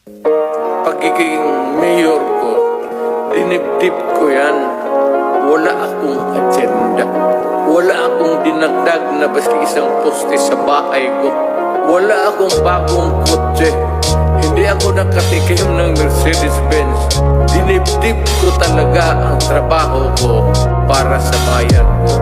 Pagiging mayor ko, dinibdib ko yan. Wala akong agenda. Wala akong dinagdag na basta isang poste sa bahay ko. Wala akong bagong kotse. Hindi ako nakatikim ng Mercedes-Benz. Dinibdib ko talaga ang trabaho ko para sa bayan ko.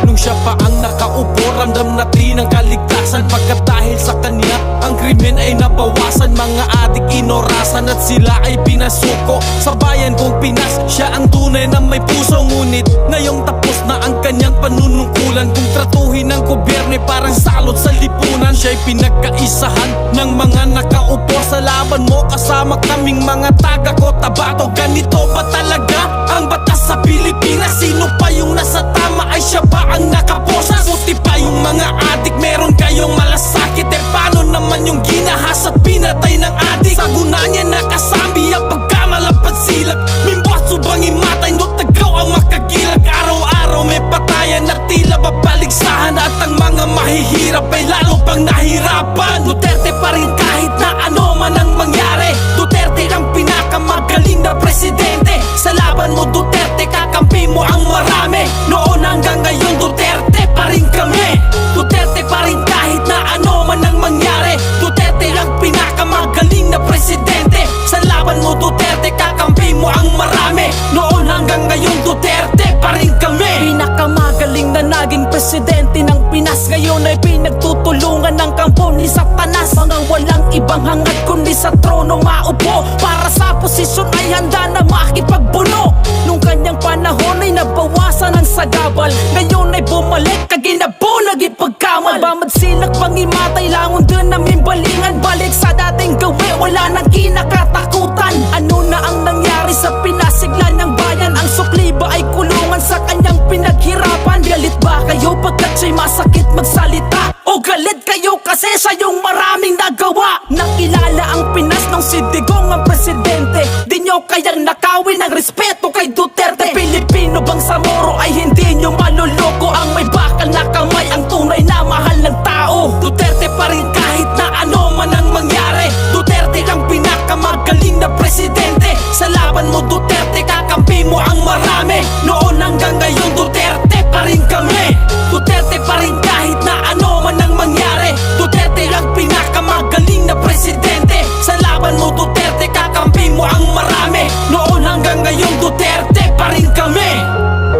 Nung siya pa ang nakaupo, ramdam natin ang kaligtasan. Pagkat dahil sa kanya, ang krimen ay nabawasan. Mga adik inorasan at sila ay pinasuko. Sa bayan kong Pinas, siya ang tunay na may puso. Ngunit ngayong tapos na ang kanyang panunungkulan. Kung tratuhin ng gobyerno ay parang salot sa lipunan. Siya'y pinagkaisahan ng mga nakaupo. Sa laban mo kasama kaming mga taga Cotabato. Ganito ba talaga ang batas sa Pilipinas? Sino pa yung nasa tama ay siya ba ang nakaposas? Puti pa yung mga adik, meron kayong malasakit. Eh paano naman yung ginahas at pinatay ng adik? Sa guna niya nakasambi ang pagkamalapad silak. Mimboso bang imatay, no tagaw ang makagilag. Araw-araw may patayan na tila babaligsahan. At ang mga mahihirap ay lalo pang nahirapan. Duterte pa rin kahit na ano man ang mangyari. Duterte ang pinakamagaling na presidente. Sa laban mo Duterte, kakampi mo ang marami. Noon hanggang ngayon Duterte pa rin kami. Duterte pa rin kahit na ano man ang mangyari. Duterte ang pinakamagaling na presidente. Sa laban mo Duterte, kakampi mo ang marami. Noon hanggang ngayon Duterte pa rin kami. Pinakamagaling na naging presidente ng Pinas. Ngayon ay pinagtutulungan ng kampo ni Satanas. Mga walang ibang hangad kundi sa trono maupo. Para sa posisyon ay handa na makipagbuno. Nung kanyang panahon ay nabawasan ang sagabal. Ngayon ay bumalik kaginabo nagipagkamal. Bamad silak pangimatay langon dun namin balingan. Balik sa dating gawi, wala nang kinakatakutan. Ano na ang nangyari sa pinasigla ng bayan? Ang sukli ba ay kulungan sa kanyang pinaghirapan? Galit ba kayo pagkat siya'y masakit magsalita? O galit kayo kasi siya yung maraming nagawa? Nakilala ang Pinas nung si Digong ang presidente. Di nyo kayang nakawin ang respeto kay Duterte. Pilipino bang sa Moro ay hindi nyo maluloko? Ang may bakal na kamay ang tunay na mahal ng tao. Duterte pa rin kahit na ano man ang mangyari. Duterte ang pinakamagaling na presidente. Sa laban mo Duterte, kakampi mo ang marami. Noon hanggang ngayon Duterte pa rin kami. Duterte pa rin kahit na ano man ang mangyari. Duterte ang pinakamagaling na presidente. Sa laban mo Duterte, kakampi mo ang marami. Noon hanggang ngayon Duterte pa rin kami.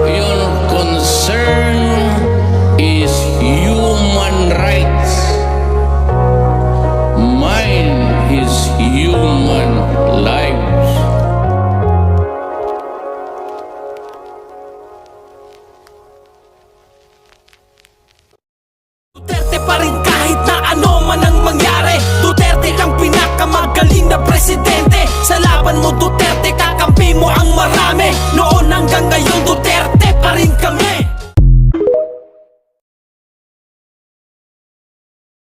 Your concern is human rights. Mine is human